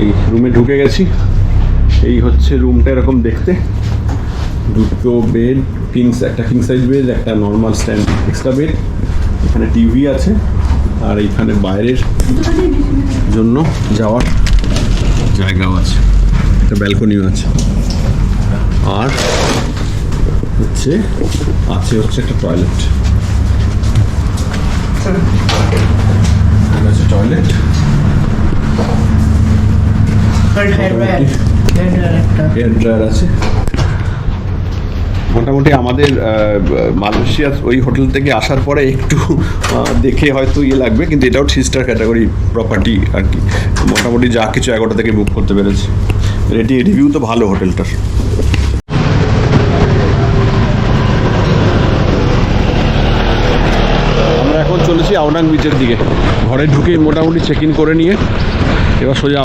এই রুমে ঢুকে গেছি। এই হচ্ছে রুমটা এরকম দেখতে, দুটো বেড, একটা কিং সাইজ বেড, একটা নর্মাল স্ট্যান্ড এক্সট্রা বেড, এখানে টিভি আছে, আর এইখানে বাইরের জন্য যাওয়ার জায়গাও আছে, একটা ব্যালকনিও আছে, আর হচ্ছে একটা টয়লেট, টয়লেট, হেয়ার ড্রায়ার আছে। মোটামুটি আমাদের মালয়েশিয়ার ওই হোটেল থেকে আসার পরে একটু দেখে হয়তো লাগবে, কিন্তু এটাও 3 স্টার ক্যাটাগরি প্রপার্টি আর কি। মোটামুটি যা কিছু 11টা থেকে বুক করতে পেরেছি। রিভিউ তো ভালো হোটেলটার। আমরা এখন চলেছি আওনাং বিচের দিকে। ঘরে ঢুকেই মোটামুটি চেক ইন করে নিয়ে এবার সোজা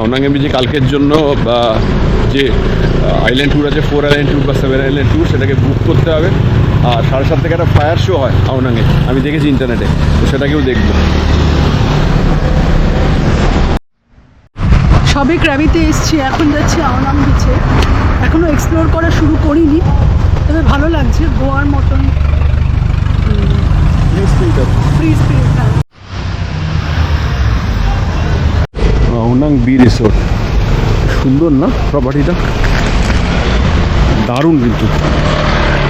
আওনাংয়ের বিচে কালকের জন্য যে আইল্যান্ড ট্যুর আছে, 4 আইল্যান্ড ট্যুর বা 7 আইল্যান্ড ট্যুর, সেটাকে বুক করতে হবে। আর 7:30 থেকে একটা ফায়ার শো হয় আওনাংয়ে, আমি দেখেছি ইন্টারনেটে, তো সেটাকেও দেখবো। সবে ক্র্যাবিতে এসেছি, এখন যাচ্ছি আওনাং বিচে। এখনও এক্সপ্লোর করা শুরু করিনি, তবে ভালো লাগছে, গোয়ার মতন free spirit. Ao Nang B resort, সুন্দর না প্রপার্টিটা? দারুণ, কিন্তু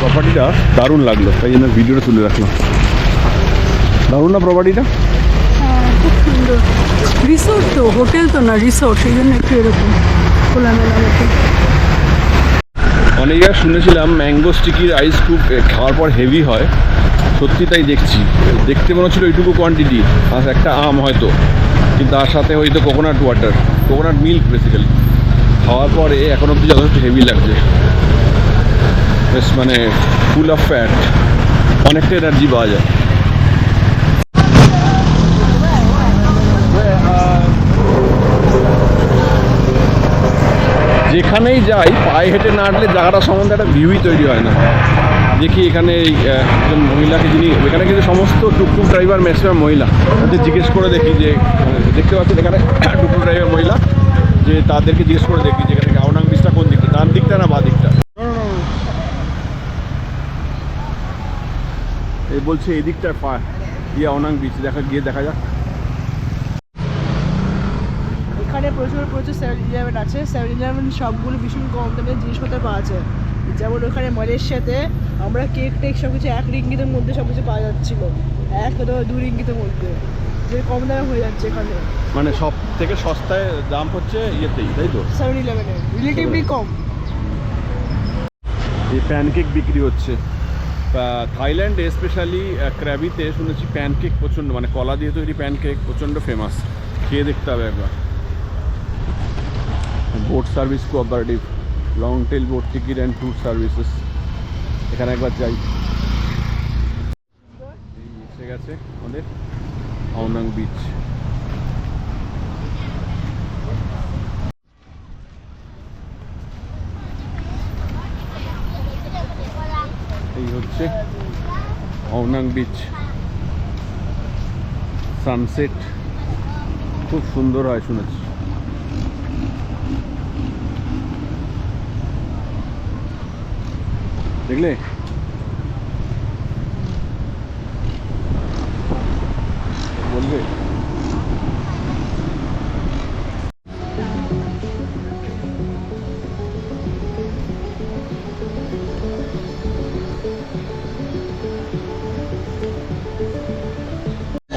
প্রপার্টিটা দারুণ লাগলো, তাই জন্য ভিডিওটা তুলে রাখলাম। দারুণ না প্রপার্টিটা? হ্যাঁ, খুব সুন্দর। রিসোর্ট তো, হোটেল তো না, রিসোর্ট, সেই জন্য একটু এরকম খোলামেলা মতো। অনেক জায়গায় শুনেছিলাম ম্যাঙ্গো স্টিকির আইস খুব খাওয়ার পর হেভি হয়, সত্যি তাই দেখছি। দেখতে মনে হচ্ছিল এইটুকু কোয়ান্টিটি, আর একটা আম হয়তো, কিন্তু তার সাথে হয়তো coconut water, coconut milk basically. খাওয়ার পরে এখন অব্দি যথেষ্ট হেভি লাগছে, বেশ মানে ফুল অফ ফ্যাট, অনেকটা এনার্জি পাওয়া যায়। যেখানেই যাই পায়ে হেঁটে না হাঁটলে জায়গাটা সম্বন্ধে একটা ভিউই তৈরি হয় না। দেখি এখানে একজন মহিলাকে, যিনি এখানে কিন্তু সমস্ত টুকটুক ড্রাইভার ম্যাক্সিমাম মহিলা, তাদের জিজ্ঞেস করে দেখি যে, দেখতে পাচ্ছেন এখানে টুকটুক ড্রাইভার মহিলা, যে তাদেরকে জিজ্ঞেস করে দেখি যে এখানে আওনাং বিচটা কোন দিকটা, ডান দিকটা না বা দিকটা। এই বলছে এই দিকটায় আওনাং বিচ, গিয়ে দেখা যাক। এখানে প্রচুর 7-Eleven আছে। 7-Eleven সবগুলো ভীষণ কম দামে জিনিসপত্র পাওয়া যায়। যেমন ওখানে মালয়েশিয়াতে আমরা কেক টেক সব কিছু 1 রিঙ্গিতের মধ্যে সব কিছু পাওয়া যাচ্ছিল, 1 অথবা 2 রিঙ্গিতের মধ্যে, যে কম দামে হয়ে যাচ্ছে এখানে। মানে সব থেকে সস্তায় দাম হচ্ছে ইয়েতেই, তাই তো? 7-Eleven-এ রিলেটিভলি কম। এই প্যানকেক বিক্রি হচ্ছে থাইল্যান্ডে, স্পেশালি ক্র্যাবিতে শুনেছি প্যানকেক প্রচণ্ড, মানে কলা দিয়ে তৈরি প্যানকেক প্রচণ্ড ফেমাস। খেয়ে দেখতে হবে একবার। Boat service cooperative, long tail boat ticket and tour services, এখানে একবার যাই। এসে গেছে আমাদের আওনাং বিচ। এই হচ্ছে আওনাং বিচ, সানসেট খুব সুন্দর হয় শুনেছি। দেখলে বলবে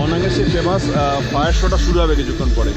অনাঙে সে ফেমাস ফায়ার শোটা শুরু হবে কিছুক্ষণ পরে।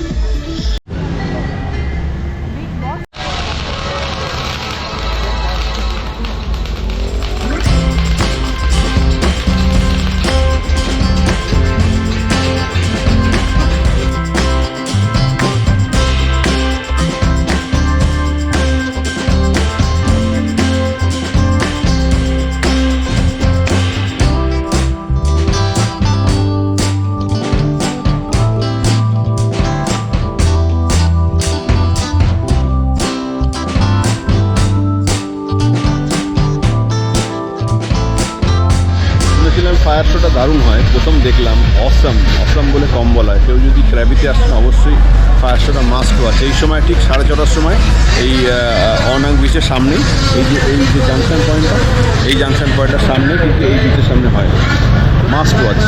ফায়ার শোটা দারুণ হয়, প্রথম দেখলাম, অসাম বলে কম বলা হয়। কেউ যদি ক্র্যাবিতে আসেন অবশ্যই ফায়ার শোটা মাস্ট ওয়াচ। এই সময় ঠিক 6:30টার সময় এই অনাং বিচের সামনেই এই যে জাংশন পয়েন্টটা, এই জাংশন পয়েন্টটার সামনে কিন্তু এই বিচের সামনে হয়, মাস্ট ওয়াচ।